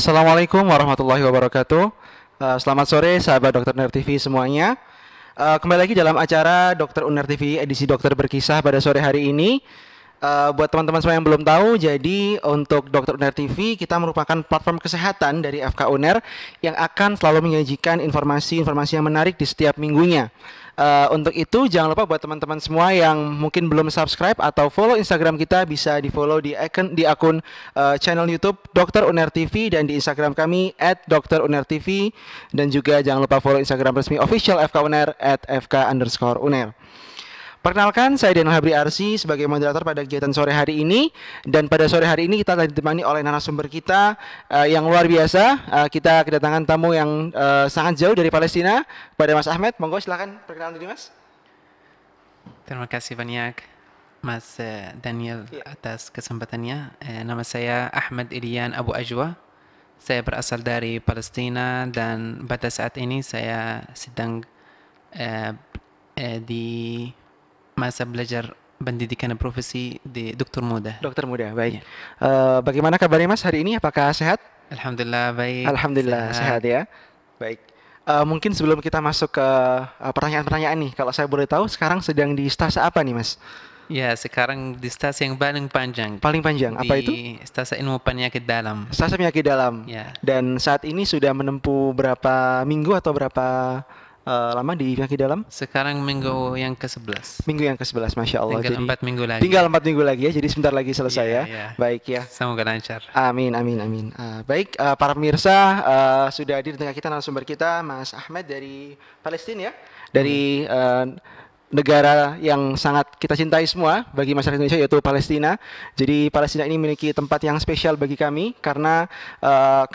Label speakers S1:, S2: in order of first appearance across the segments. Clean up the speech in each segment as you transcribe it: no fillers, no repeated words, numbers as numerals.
S1: Assalamualaikum warahmatullahi wabarakatuh. Selamat sore sahabat Dokter Uner TV semuanya. Kembali lagi dalam acara Dokter Uner TV edisi Dokter Berkisah pada sore hari ini. Buat teman-teman semua yang belum tahu, jadi untuk Dokter Uner TV kita merupakan platform kesehatan dari FK Uner yang akan selalu menyajikan informasi-informasi yang menarik di setiap minggunya. Untuk itu jangan lupa buat teman-teman semua yang mungkin belum subscribe atau follow Instagram kita, bisa di follow di akun channel YouTube Dokter Uner TV dan di Instagram kami @dokterunertv, dan juga jangan lupa follow Instagram resmi official FK Uner @fk_uner. Perkenalkan, saya Daniel Habri Arsi sebagai moderator pada kegiatan sore hari ini. Dan pada sore hari ini kita telah ditemani oleh narasumber kita yang luar biasa. Kita kedatangan tamu yang sangat jauh dari Palestina, pada Mas Ahmed. Monggo silakan perkenalan diri Mas.
S2: Terima kasih banyak Mas Daniel atas kesempatannya. Nama saya Ahmad Ilian Abu Ajwa. Saya berasal dari Palestina dan pada saat ini saya sedang di masa belajar pendidikan profesi di dokter muda.
S1: Dokter muda, baik. Bagaimana kabarnya Mas hari ini? Apakah sehat?
S2: Alhamdulillah baik.
S1: Alhamdulillah sehat ya. Baik. Mungkin sebelum kita masuk ke pertanyaan-pertanyaan nih, kalau saya boleh tahu sekarang sedang di stase apa nih Mas?
S2: Ya, sekarang di stase yang paling panjang.
S1: Paling panjang, apa itu?
S2: Di stase ilmu penyakit dalam.
S1: Stase penyakit dalam.
S2: Ya.
S1: Dan saat ini sudah menempuh berapa minggu atau berapa lama di penyakit dalam?
S2: Sekarang minggu yang ke-11.
S1: Minggu yang ke-11, Masya Allah.
S2: Tinggal 4 minggu lagi.
S1: Tinggal 4 minggu lagi ya, jadi sebentar lagi selesai ya. Baik ya.
S2: Semoga lancar.
S1: Amin, amin, amin. Baik, para pemirsa, sudah hadir di tengah kita narasumber kita, Mas Ahmed dari Palestina ya. Dari negara yang sangat kita cintai semua bagi masyarakat Indonesia, yaitu Palestina. Jadi Palestina ini memiliki tempat yang spesial bagi kami karena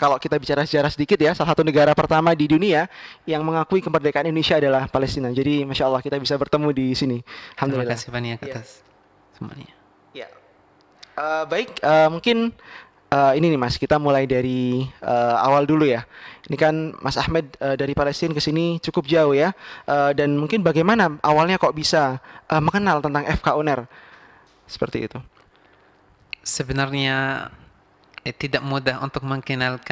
S1: kalau kita bicara sejarah sedikit ya, salah satu negara pertama di dunia yang mengakui kemerdekaan Indonesia adalah Palestina. Jadi Masya Allah kita bisa bertemu di sini. Alhamdulillah.
S2: Terima kasih banyak atas semuanya.
S1: Ya. Baik, mungkin ini nih Mas, kita mulai dari awal dulu ya. Ini kan Mas Ahmed dari Palestina ke sini cukup jauh ya. Dan mungkin bagaimana awalnya kok bisa mengenal tentang FK Uner? Seperti itu.
S2: Sebenarnya tidak mudah untuk kenal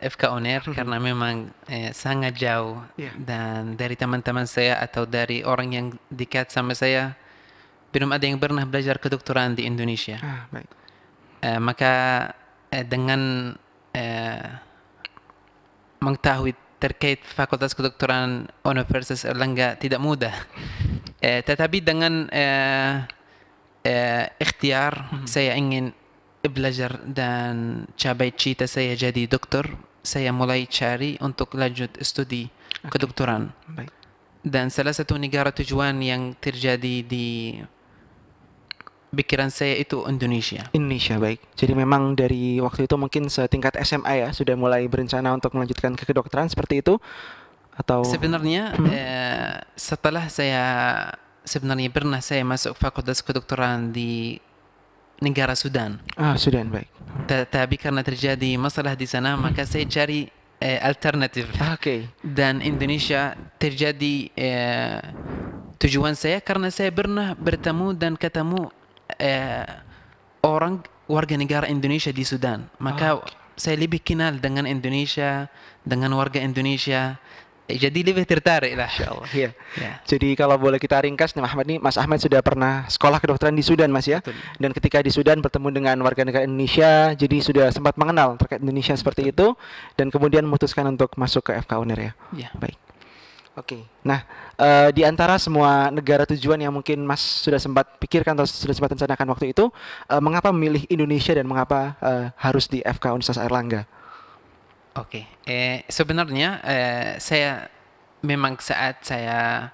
S2: FK Uner karena memang sangat jauh. Dan dari teman-teman saya atau dari orang yang dekat sama saya belum ada yang pernah belajar kedokteran di Indonesia.
S1: Baik.
S2: Maka dengan mengetahui terkait Fakultas Kedokteran Universitas Erlangga tidak mudah. Tetapi dengan ikhtiar saya ingin belajar dan capai cita saya jadi dokter, saya mulai cari untuk lanjut studi kedokteran.
S1: Baik.
S2: Dan salah satu negara tujuan yang terjadi di pikiran saya itu Indonesia.
S1: Indonesia, baik. Jadi memang dari waktu itu mungkin setingkat SMA ya, sudah mulai berencana untuk melanjutkan ke kedokteran seperti itu? Atau
S2: sebenarnya setelah saya sebenarnya pernah saya masuk Fakultas Kedokteran di negara Sudan.
S1: Sudan, baik.
S2: Tapi karena terjadi masalah di sana, maka saya cari alternatif. Dan Indonesia terjadi tujuan saya karena saya pernah bertemu dan ketemu orang warga negara Indonesia di Sudan. Maka saya lebih kenal dengan Indonesia, dengan warga Indonesia. Jadi lebih tertarik lah.
S1: Insyaallah. Iya. Jadi kalau boleh kita ringkas nih Mas Ahmed sudah pernah sekolah kedokteran di Sudan Mas ya.
S2: Betul.
S1: Dan ketika di Sudan bertemu dengan warga negara Indonesia, jadi sudah sempat mengenal terkait Indonesia seperti itu dan kemudian memutuskan untuk masuk ke FK Uner ya.
S2: Iya.
S1: Baik. Oke. Nah, di antara semua negara tujuan yang mungkin Mas sudah sempat pikirkan atau sudah sempat rencanakan waktu itu, mengapa memilih Indonesia dan mengapa harus di FK Universitas Airlangga?
S2: Oke. Sebenarnya saya memang saat saya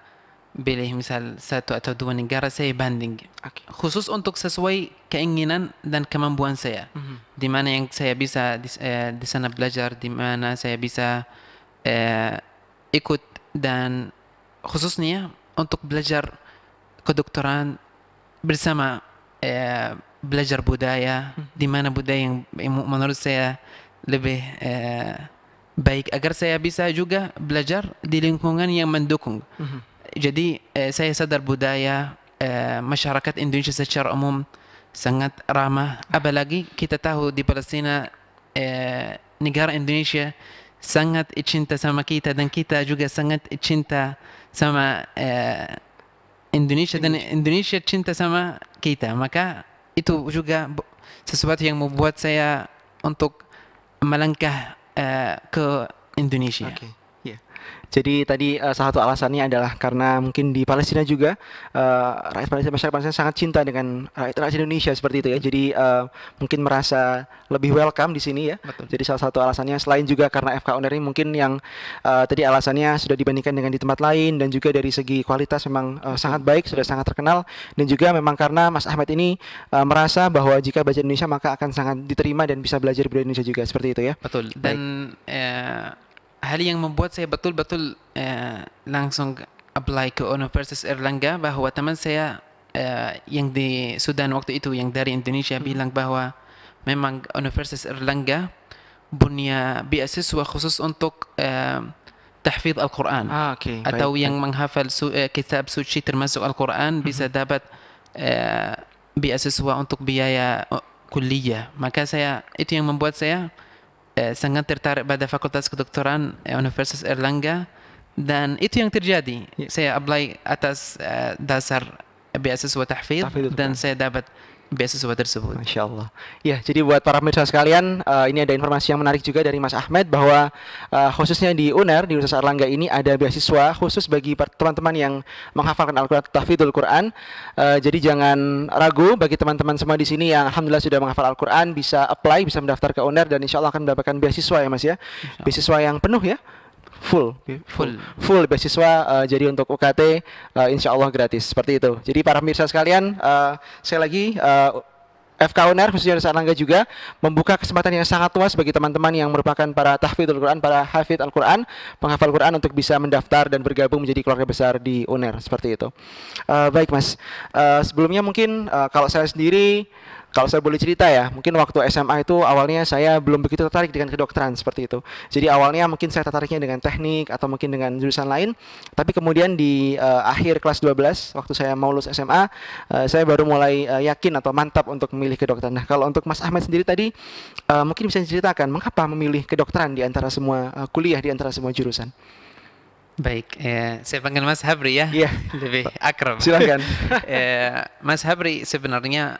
S2: pilih misal satu atau dua negara saya banding. Khusus untuk sesuai keinginan dan kemampuan saya. Di mana yang saya bisa di sana belajar, di mana saya bisa ikut, dan khususnya untuk belajar kedokteran bersama belajar budaya, di mana budaya yang menurut saya lebih baik agar saya bisa juga belajar di lingkungan yang mendukung. Jadi saya sadar budaya masyarakat Indonesia secara umum sangat ramah, apalagi kita tahu di Palestina negara Indonesia sangat cinta sama kita dan kita juga sangat cinta sama Indonesia dan Indonesia cinta sama kita. Maka itu juga sesuatu yang membuat saya untuk melangkah ke Indonesia.
S1: Oke, ya. Jadi tadi salah satu alasannya adalah karena mungkin di Palestina juga rakyat Palestina, masyarakat Palestina sangat cinta dengan rakyat Indonesia seperti itu ya. Jadi mungkin merasa lebih welcome di sini ya.
S2: Betul.
S1: Jadi salah satu alasannya, selain juga karena FK UNER ini mungkin yang tadi alasannya sudah dibandingkan dengan di tempat lain, dan juga dari segi kualitas memang sangat baik, sudah sangat terkenal, dan juga memang karena Mas Ahmed ini merasa bahwa jika belajar Indonesia maka akan sangat diterima dan bisa belajar budaya Indonesia juga, seperti itu ya.
S2: Betul. Dan hal yang membuat saya betul-betul langsung apply ke Universitas Erlangga, bahwa teman saya yang di Sudan waktu itu, yang dari Indonesia, bilang bahwa memang Universitas Erlangga punya beasiswa khusus untuk tahfidz Al-Quran.
S1: Oke,
S2: Atau
S1: baik.
S2: yang menghafal kitab suci termasuk Al-Quran bisa dapat beasiswa untuk biaya kuliah. Maka itu yang membuat saya sangat tertarik pada Fakultas Kedokteran Universitas Erlangga, dan itu yang terjadi. Saya apply atas dasar beasiswa tahfidz dan saya dapat beasiswa tersebut.
S1: Masya Allah. Ya, jadi buat para pemirsa sekalian, ini ada informasi yang menarik juga dari Mas Ahmed bahwa khususnya di UNER, di Universitas Erlangga ini ada beasiswa khusus bagi teman-teman yang menghafalkan Al-Quran, tahfidzul Quran. Jadi jangan ragu bagi teman-teman semua di sini yang alhamdulillah sudah menghafal Al-Quran, bisa apply, bisa mendaftar ke UNER, dan insya Allah akan mendapatkan beasiswa ya Mas ya. Beasiswa yang penuh ya. Full beasiswa, jadi untuk UKT insya Allah gratis, seperti itu. Jadi para pemirsa sekalian, saya lagi FK UNER khususnya Universitas Erlangga juga membuka kesempatan yang sangat luas bagi teman-teman yang merupakan para tahfidzul Quran, para hafidz Al-Quran, penghafal Quran, untuk bisa mendaftar dan bergabung menjadi keluarga besar di UNER, seperti itu. Baik Mas, sebelumnya mungkin kalau saya sendiri, kalau saya boleh cerita ya, mungkin waktu SMA itu awalnya saya belum begitu tertarik dengan kedokteran, seperti itu. Jadi awalnya mungkin saya tertariknya dengan teknik atau mungkin dengan jurusan lain, tapi kemudian di akhir kelas 12 waktu saya mau lulus SMA, saya baru mulai yakin atau mantap untuk memilih kedokteran. Nah, kalau untuk Mas Ahmed sendiri tadi, mungkin bisa diceritakan mengapa memilih kedokteran di antara semua kuliah, di antara semua jurusan?
S2: Baik, saya panggil Mas Habri ya.
S1: Iya.
S2: Lebih akrab.
S1: Silakan.
S2: Mas Habri, sebenarnya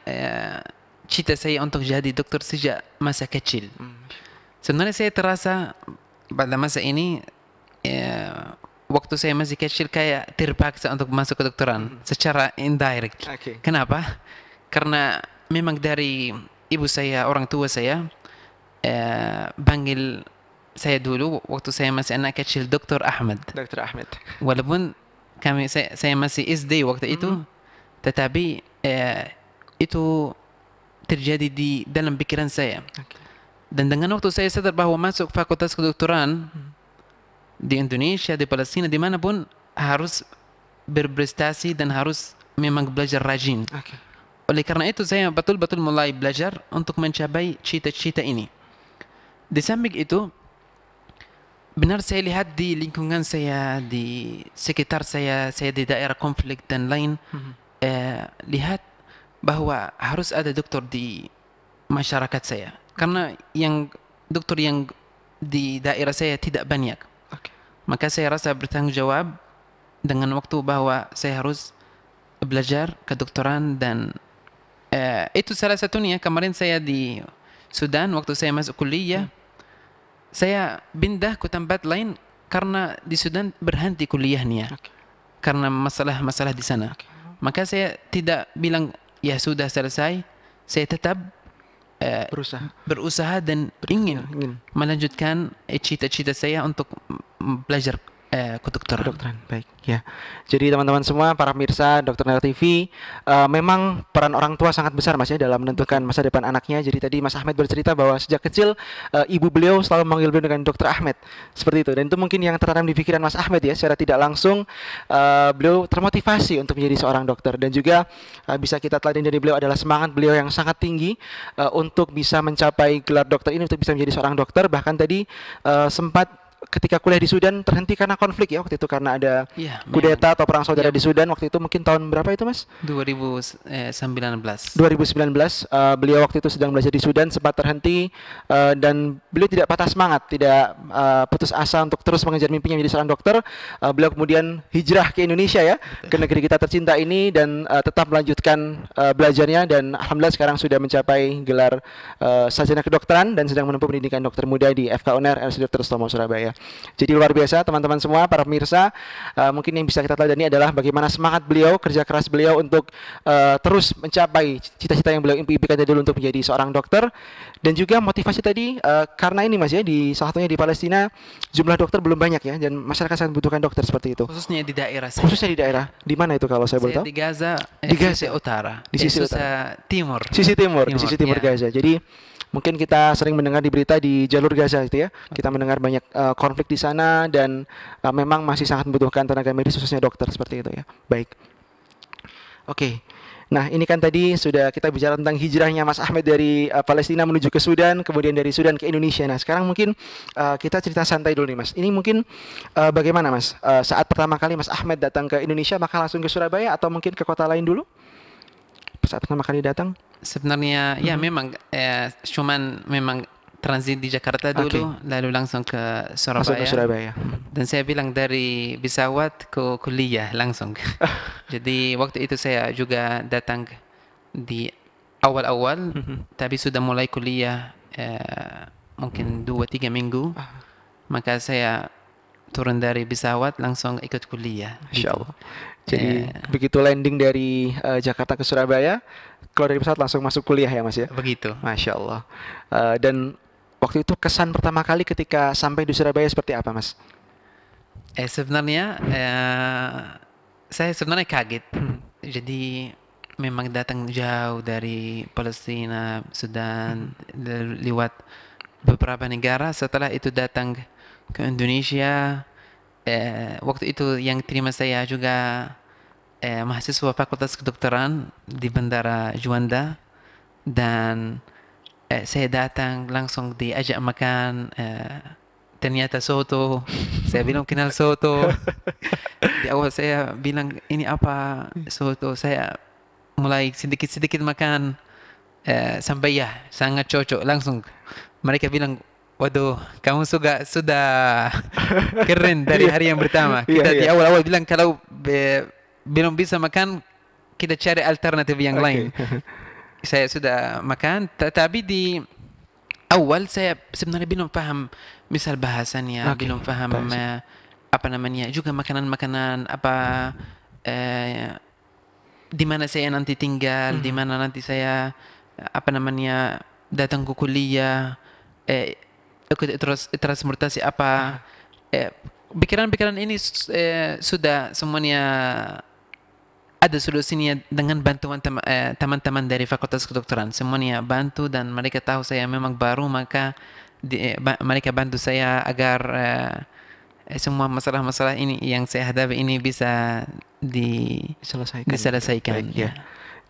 S2: cita saya untuk jadi dokter sejak masa kecil. Sebenarnya saya terasa pada masa ini waktu saya masih kecil kayak terpaksa untuk masuk kedokteran secara indirect.
S1: Oke.
S2: Kenapa? Karena memang dari ibu saya, orang tua saya panggil saya dulu waktu saya masih anak kecil Dr. Ahmad.
S1: Dr. Ahmed.
S2: Walaupun saya masih SD waktu itu, tetapi itu terjadi di dalam pikiran saya. Dan dengan waktu saya sadar bahwa masuk fakultas kedokteran di Indonesia, di Palestina, dimanapun harus berprestasi dan harus memang belajar rajin. Oleh karena itu saya betul-betul mulai belajar untuk mencapai cita-cita ini. Di samping itu, benar saya lihat di lingkungan saya, di sekitar saya di daerah konflik dan lain, lihat bahwa harus ada dokter di masyarakat saya. Karena dokter yang di daerah saya tidak banyak. Maka saya rasa bertanggung jawab dengan waktu bahwa saya harus belajar kedokteran, dan itu salah satunya. Kemarin saya di Sudan waktu saya masuk kuliah, saya pindah ke tempat lain karena di Sudan berhenti kuliahnya karena masalah di sana. Maka saya tidak bilang ya sudah selesai, saya tetap berusaha dan ingin melanjutkan cita-cita saya untuk belajar kedokteran.
S1: Baik ya. Jadi teman-teman semua, para pemirsa Dokter Ner TV, memang peran orang tua sangat besar Mas ya dalam menentukan masa depan anaknya. Jadi tadi Mas Ahmed bercerita bahwa sejak kecil ibu beliau selalu memanggil beliau dengan Dokter Ahmed, seperti itu. Dan itu mungkin yang tertanam di pikiran Mas Ahmed ya, secara tidak langsung beliau termotivasi untuk menjadi seorang dokter. Dan juga bisa kita teladani dari beliau adalah semangat beliau yang sangat tinggi untuk bisa mencapai gelar dokter ini, untuk bisa menjadi seorang dokter. Bahkan tadi sempat ketika kuliah di Sudan terhenti karena konflik ya waktu itu, karena ada
S2: Iya, memang.
S1: kudeta atau perang saudara
S2: Ya,
S1: di Sudan waktu itu, mungkin tahun berapa itu Mas?
S2: 2019.
S1: 2019. Beliau waktu itu sedang belajar di Sudan, sempat terhenti, dan beliau tidak patah semangat, tidak putus asa untuk terus mengejar mimpinya menjadi seorang dokter. Beliau kemudian hijrah ke Indonesia ya, ke negeri kita tercinta ini, dan tetap melanjutkan belajarnya, dan alhamdulillah sekarang sudah mencapai gelar sarjana kedokteran dan sedang menempuh pendidikan dokter muda di FK UNER RSUD Dr. Sutomo Surabaya. Jadi luar biasa teman-teman semua, para pemirsa, mungkin yang bisa kita teladani adalah bagaimana semangat beliau, kerja keras beliau untuk terus mencapai cita-cita yang beliau impikan dari dulu untuk menjadi seorang dokter. Dan juga motivasi tadi, karena ini Mas ya, di salah satunya di Palestina jumlah dokter belum banyak ya, dan masyarakat sangat membutuhkan dokter seperti itu.
S2: Khususnya di daerah saya.
S1: Khususnya di daerah, di mana itu kalau saya boleh
S2: Saya
S1: tahu?
S2: di Gaza,
S1: Di Gaza.
S2: sisi utara.
S1: Di sisi
S2: timur.
S1: Sisi timur, di sisi timur
S2: ya.
S1: Gaza. Jadi mungkin kita sering mendengar di berita di jalur Gaza itu ya. Kita mendengar banyak konflik di sana, dan memang masih sangat membutuhkan tenaga medis khususnya dokter seperti itu ya. Baik. Oke. Nah, ini kan tadi sudah kita bicara tentang hijrahnya Mas Ahmed dari Palestina menuju ke Sudan, kemudian dari Sudan ke Indonesia. Nah, sekarang mungkin kita cerita santai dulu nih Mas. Ini mungkin bagaimana Mas? Saat pertama kali Mas Ahmed datang ke Indonesia, maka langsung ke Surabaya atau mungkin ke kota lain dulu? Saat pertama kali datang?
S2: Sebenarnya ya memang cuman memang transit di Jakarta dulu, lalu langsung ke
S1: Masuk
S2: Surabaya.
S1: ke Surabaya.
S2: Dan saya bilang dari pesawat ke kuliah langsung. Jadi waktu itu saya juga datang di awal-awal, tapi sudah mulai kuliah mungkin 2-3 minggu. Maka saya turun dari pesawat langsung ikut kuliah.
S1: Insya Allah. Jadi begitu landing dari Jakarta ke Surabaya, keluar dari pesawat langsung masuk kuliah ya Mas ya?
S2: Begitu.
S1: Masya Allah. Dan waktu itu kesan pertama kali ketika sampai di Surabaya seperti apa Mas?
S2: Sebenarnya saya sebenarnya kaget. Jadi memang datang jauh dari Palestina, Sudan, lewat beberapa negara. Setelah itu datang ke Indonesia. Waktu itu yang terima saya juga mahasiswa Fakultas Kedokteran di Bandara Juanda, dan saya datang langsung diajak makan, ternyata soto. Saya bilang kenal soto. Di awal saya bilang ini apa soto, saya mulai sedikit-sedikit makan, sampai ya sangat cocok langsung. Mereka bilang, waduh, kamu sudah keren dari hari yang pertama. Kita di awal-awal bilang kalau belum bisa makan, kita cari alternatif yang lain. Saya sudah makan, tapi di awal saya sebenarnya belum paham, misal bahasanya, belum paham apa namanya, juga makanan-makanan apa, di mana saya nanti tinggal, di mana nanti saya apa namanya datang ke kuliah, terus transportasi apa. Pikiran-pikiran ini sudah semuanya ada solusinya dengan bantuan teman-teman dari Fakultas Kedokteran. Semuanya bantu, dan mereka tahu saya memang baru, maka mereka bantu saya agar semua masalah-masalah ini yang saya hadapi ini bisa diselesaikan.
S1: Baik, ya.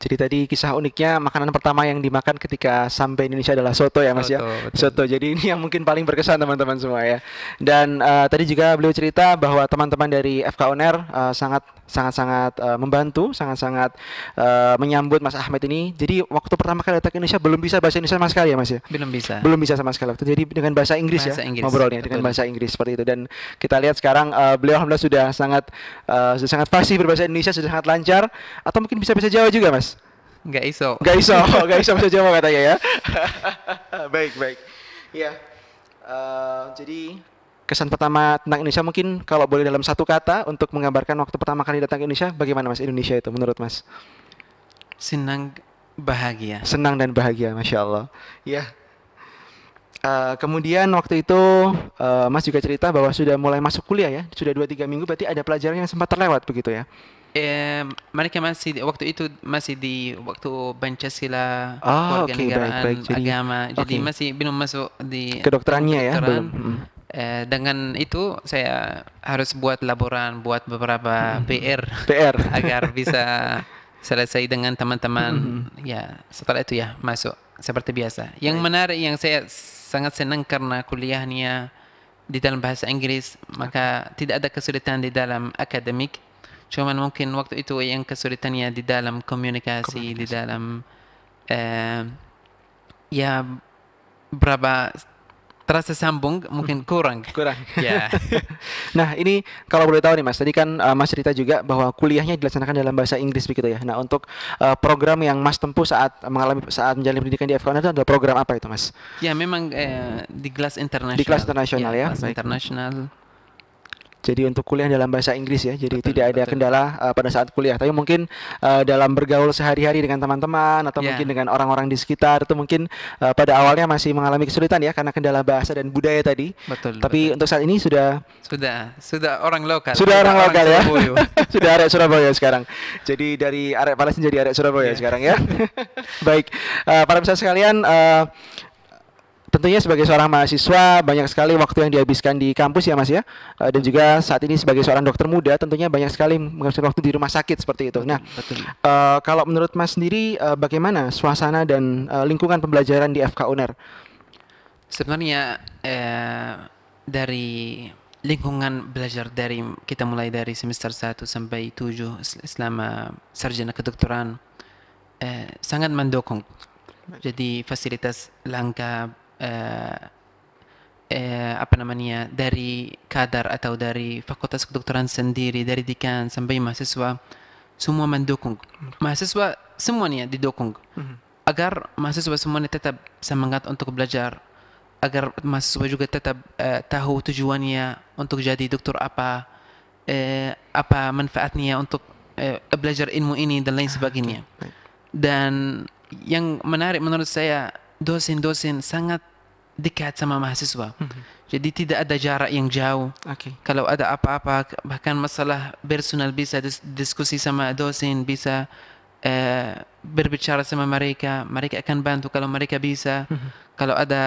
S1: Jadi tadi kisah uniknya, makanan pertama yang dimakan ketika sampai Indonesia adalah soto ya Mas ya. Soto. Jadi ini yang mungkin paling berkesan teman-teman semua ya. Dan tadi juga beliau cerita bahwa teman-teman dari FK UNER sangat-sangat membantu, sangat-sangat menyambut Mas Ahmed ini. Jadi waktu pertama kali datang ke Indonesia belum bisa bahasa Indonesia sama sekali ya Mas ya?
S2: Belum bisa.
S1: Belum bisa sama sekali. Jadi dengan bahasa Inggris ya ngobrolnya, dengan bahasa Inggris seperti itu. Dan kita lihat sekarang beliau alhamdulillah sudah sangat fasih berbahasa Indonesia, sudah sangat lancar. Atau mungkin bisa bahasa Jawa juga Mas?
S2: Nggak iso
S1: bahasa Jawa katanya ya. Baik. Ya. Jadi kesan pertama tentang Indonesia mungkin kalau boleh dalam satu kata untuk menggambarkan waktu pertama kali datang ke Indonesia, bagaimana Mas Indonesia itu menurut Mas?
S2: Senang, bahagia.
S1: Senang dan bahagia, Masya Allah. Ya. Kemudian waktu itu Mas juga cerita bahwa sudah mulai masuk kuliah ya, sudah 2-3 minggu, berarti ada pelajaran yang sempat terlewat begitu ya?
S2: Mereka masih waktu itu masih di waktu Pancasila,
S1: kewarganegaraan,
S2: baik. Agama, jadi masih belum masuk di
S1: kedokterannya ya, belum.
S2: Dengan itu saya harus buat laporan, buat beberapa PR agar bisa selesai dengan teman-teman. Ya, setelah itu ya masuk seperti biasa. Yang menarik, yang saya sangat senang karena kuliahnya di dalam bahasa Inggris, maka tidak ada kesulitan di dalam akademik. Cuman mungkin waktu itu yang kesulitannya di dalam komunikasi, di dalam ya berapa terasa sambung mungkin kurang.
S1: Kurang.
S2: Ya.
S1: Nah, ini kalau boleh tahu nih Mas, tadi kan Mas cerita juga bahwa kuliahnya dilaksanakan dalam bahasa Inggris begitu ya. Nah, untuk program yang Mas tempuh saat menjalani pendidikan di FKUNER itu adalah program apa itu Mas?
S2: Ya memang di kelas internasional.
S1: Di kelas internasional ya.
S2: Kelas
S1: Baik.
S2: internasional.
S1: Jadi untuk kuliah dalam bahasa Inggris ya, jadi
S2: Betul,
S1: tidak ada
S2: betul.
S1: kendala pada saat kuliah. Tapi mungkin dalam bergaul sehari-hari dengan teman-teman atau
S2: Ya.
S1: mungkin dengan orang-orang di sekitar itu mungkin pada awalnya masih mengalami kesulitan ya karena kendala bahasa dan budaya tadi.
S2: Betul.
S1: Tapi untuk saat ini sudah
S2: orang lokal.
S1: Sudah orang lokal ya.
S2: Surabaya.
S1: Sudah arek Surabaya sekarang. Jadi dari arek Palestina jadi arek Surabaya sekarang ya. Baik, para pemirsa sekalian, tentunya sebagai seorang mahasiswa banyak sekali waktu yang dihabiskan di kampus ya Mas ya. Dan juga saat ini sebagai seorang dokter muda tentunya banyak sekali menghabiskan waktu di rumah sakit seperti itu. Nah,
S2: Betul.
S1: kalau menurut Mas sendiri bagaimana suasana dan lingkungan pembelajaran di FKUNER?
S2: Sebenarnya dari lingkungan belajar dari kita mulai dari semester 1 sampai 7 selama sarjana kedokteran sangat mendukung. Jadi fasilitas lengkap, apa namanya, dari kadar atau dari fakultas kedokteran sendiri, dari dekan sampai mahasiswa semua mendukung. Mahasiswa semuanya didukung agar mahasiswa semuanya tetap semangat untuk belajar, agar mahasiswa juga tetap tahu tujuannya untuk jadi dokter apa manfaatnya untuk belajar ilmu ini dan lain sebagainya. Dan yang menarik menurut saya, dosen-dosen sangat dekat sama mahasiswa. Jadi tidak ada jarak yang jauh.
S1: Oke.
S2: Kalau ada apa-apa, bahkan masalah personal bisa diskusi sama dosen, bisa berbicara sama mereka. Mereka akan bantu kalau mereka bisa. Kalau ada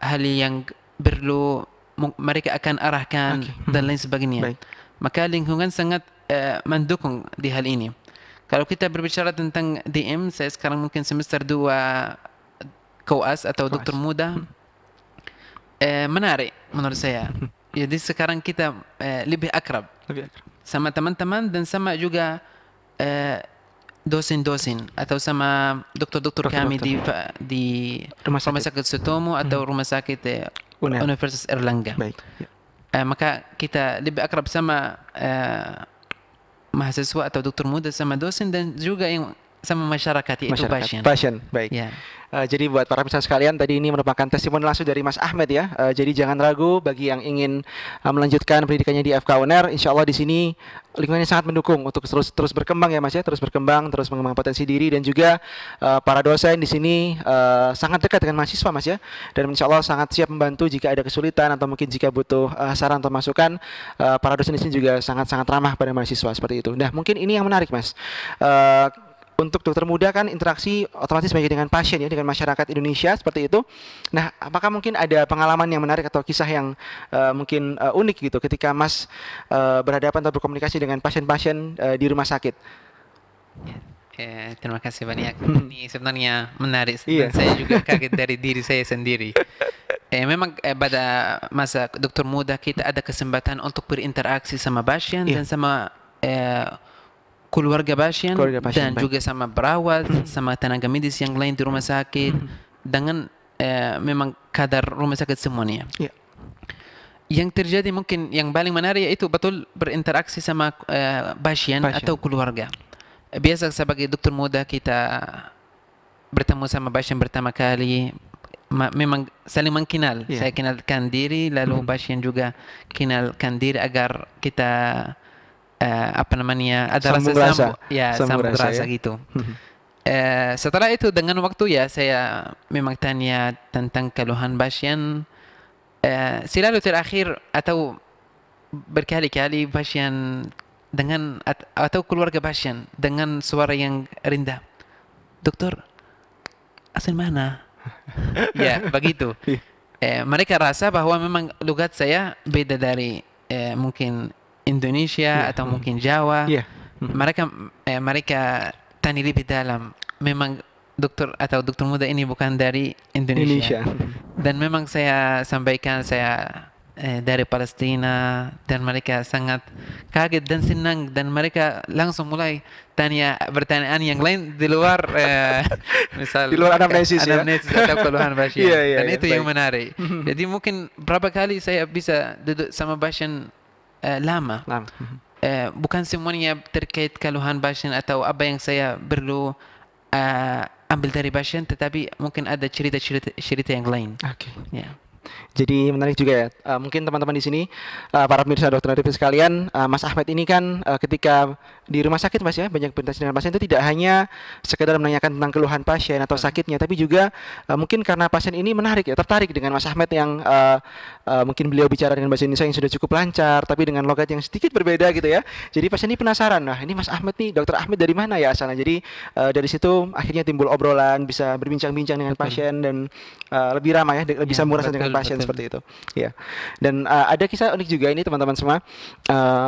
S2: hal yang perlu, mereka akan arahkan dan lain sebagainya.
S1: Baik.
S2: Maka lingkungan sangat mendukung di hal ini. Kalau kita berbicara tentang DM, saya sekarang mungkin semester 2 koas atau dokter muda, menarik menurut saya. Jadi sekarang kita lebih akrab sama teman-teman dan sama juga dosen-dosen atau sama dokter-dokter kami di
S1: Rumah
S2: Rumah Sakit Sutomo atau Rumah Sakit
S1: UNER.
S2: Universitas Erlangga.
S1: Baik.
S2: Maka kita lebih akrab sama mahasiswa atau dokter muda, sama dosen dan juga yang sama masyarakat, yaitu pasien.
S1: Pasien, baik.
S2: Ya.
S1: Jadi buat para pemirsa sekalian, tadi ini merupakan testimoni langsung dari Mas Ahmed ya. Jadi jangan ragu bagi yang ingin melanjutkan pendidikannya di FKUNER. Insya Allah di sini lingkungannya sangat mendukung untuk terus berkembang ya Mas ya, terus berkembang, terus mengembangkan potensi diri, dan juga para dosen di sini sangat dekat dengan mahasiswa Mas ya. Dan insya Allah sangat siap membantu jika ada kesulitan atau mungkin jika butuh saran atau masukan. Para dosen di sini juga sangat ramah pada mahasiswa seperti itu. Nah mungkin ini yang menarik Mas. Untuk dokter muda kan interaksi otomatis banyak dengan pasien ya, dengan masyarakat Indonesia seperti itu. Nah, apakah mungkin ada pengalaman yang menarik atau kisah yang mungkin unik gitu ketika Mas berhadapan atau berkomunikasi dengan pasien-pasien di rumah sakit?
S2: Terima kasih banyak. Ini sebenarnya menarik dan saya juga kaget dari diri saya sendiri. Memang pada masa dokter muda kita ada kesempatan untuk berinteraksi sama pasien dan sama keluarga pasien dan juga sama perawat, sama tenaga medis yang lain di rumah sakit, dengan memang kadar rumah sakit semuanya. Yang terjadi mungkin yang paling menarik yaitu betul berinteraksi sama pasien atau keluarga. Biasa sebagai dokter muda kita bertemu sama pasien pertama kali, memang saling mengenal. Saya kenalkan diri, lalu pasien juga kenalkan diri agar kita apa namanya, ada sambung rasa gitu. Setelah itu dengan waktu ya saya memang tanya tentang keluhan pasien. Selalu terakhir atau berkali-kali pasien dengan atau keluarga pasien dengan suara yang rendah, "Dokter, asal mana?" Ya begitu. Mereka rasa bahwa memang logat saya beda dari mungkin Indonesia atau mungkin Jawa. Mereka tanya lebih dalam. Memang dokter atau dokter muda ini bukan dari Indonesia. Dan memang saya sampaikan, saya dari Palestina dan mereka sangat kaget dan senang dan mereka langsung mulai tanya pertanyaan yang lain di luar misal
S1: Di luar anamnesis ya.
S2: anamnesis atau keluhan pasien.
S1: Iya, iya,
S2: Dan
S1: iya,
S2: itu yang
S1: baik.
S2: menarik. Jadi mungkin berapa kali saya bisa duduk sama pasien lama.
S1: Nah,
S2: Bukan semuanya terkait keluhan pasien atau apa yang saya perlu ambil dari pasien, tetapi mungkin ada cerita yang lain.
S1: oke.
S2: Ya.
S1: Jadi menarik juga ya. Mungkin teman-teman di sini, para pemirsa dokter Arifin sekalian, Mas Ahmed ini kan ketika di rumah sakit Mas ya, banyak berinteraksi dengan pasien itu tidak hanya sekedar menanyakan tentang keluhan pasien atau sakitnya, tapi juga mungkin karena pasien ini menarik ya, tertarik dengan Mas Ahmed yang mungkin beliau bicara dengan bahasa Indonesia yang sudah cukup lancar, tapi dengan logat yang sedikit berbeda gitu ya. Jadi pasien ini penasaran, nah ini Mas Ahmed nih, dokter Ahmed dari mana ya asalnya? Jadi dari situ akhirnya timbul obrolan, bisa berbincang-bincang dengan pasien dan lebih ramah ya, bisa
S2: Ya,
S1: murah dengan
S2: betul,
S1: pasien
S2: betul.
S1: seperti itu. Ya. Dan ada kisah unik juga ini teman-teman semua.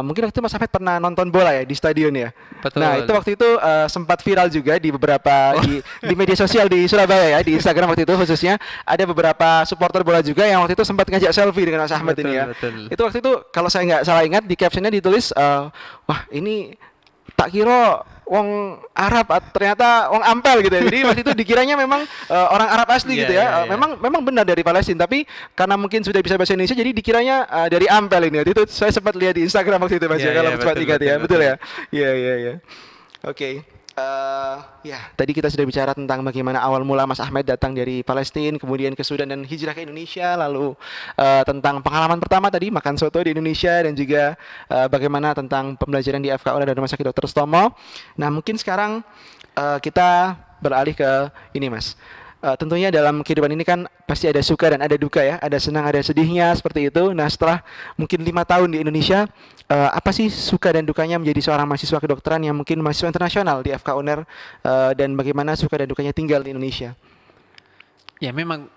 S1: Mungkin waktu itu Mas Ahmed pernah nonton bola ya di stadion ya.
S2: Betul.
S1: Nah, itu waktu itu sempat viral juga di beberapa di media sosial di Surabaya ya, di Instagram waktu itu khususnya ada beberapa supporter bola juga yang waktu itu sempat ngajak selfie dengan Mas Ahmed ini ya.
S2: Betul.
S1: Itu waktu itu kalau saya nggak salah ingat di captionnya ditulis wah ini tak kira wong Arab ternyata wong Ampel gitu ya. Jadi waktu itu dikiranya memang orang Arab asli
S2: Iya,
S1: gitu ya.
S2: iya, iya.
S1: Memang benar dari Palestina, tapi karena mungkin sudah bisa bahasa Indonesia jadi dikiranya dari Ampel ini. Waktu itu saya sempat lihat di Instagram waktu itu Mas
S2: Iya,
S1: ya, kalau
S2: iya,
S1: sempat
S2: betul,
S1: ingat ya.
S2: betul,
S1: Betul ya.
S2: betul.
S1: Iya iya iya. Oke. Ya, tadi kita sudah bicara tentang bagaimana awal mula Mas Ahmed datang dari Palestina, kemudian ke Sudan dan hijrah ke Indonesia, lalu tentang pengalaman pertama tadi makan soto di Indonesia dan juga bagaimana tentang pembelajaran di FKUN dan Rumah Sakit Dr. Sutomo. Nah, mungkin sekarang kita beralih ke ini Mas. Tentunya dalam kehidupan ini kan pasti ada suka dan ada duka ya, ada senang ada sedihnya seperti itu. Nah setelah mungkin 5 tahun di Indonesia, apa sih suka dan dukanya menjadi seorang mahasiswa kedokteran yang mungkin mahasiswa internasional di FK UNER, dan bagaimana suka dan dukanya tinggal di Indonesia?
S2: Ya memang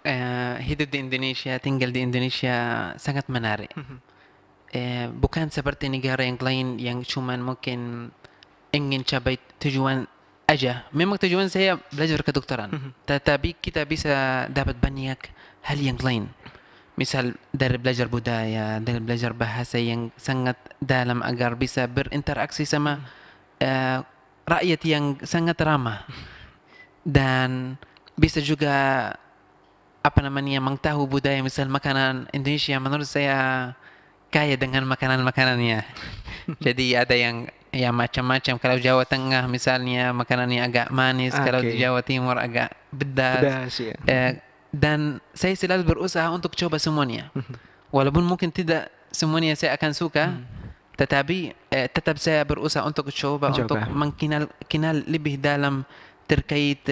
S2: hidup di Indonesia, tinggal di Indonesia sangat menarik. Bukan seperti negara yang lain yang cuman mungkin ingin capai tujuan aja. Memang tujuan saya belajar kedokteran, tetapi kita bisa dapat banyak hal yang lain. Misal dari belajar budaya, dari belajar bahasa yang sangat dalam agar bisa berinteraksi sama rakyat yang sangat ramah. Dan bisa juga apa namanya mengetahui budaya, misal makanan Indonesia menurut saya kaya dengan makanan-makanannya. Jadi ada yang ya macam-macam. Kalau Jawa Tengah misalnya makanannya agak manis, kalau di
S1: Oke.
S2: Jawa Timur agak pedas.
S1: Pedas ya.
S2: Dan saya selalu berusaha untuk coba semuanya. Walaupun mungkin tidak semuanya saya akan suka, tetapi tetap saya berusaha untuk coba untuk kenal lebih dalam terkait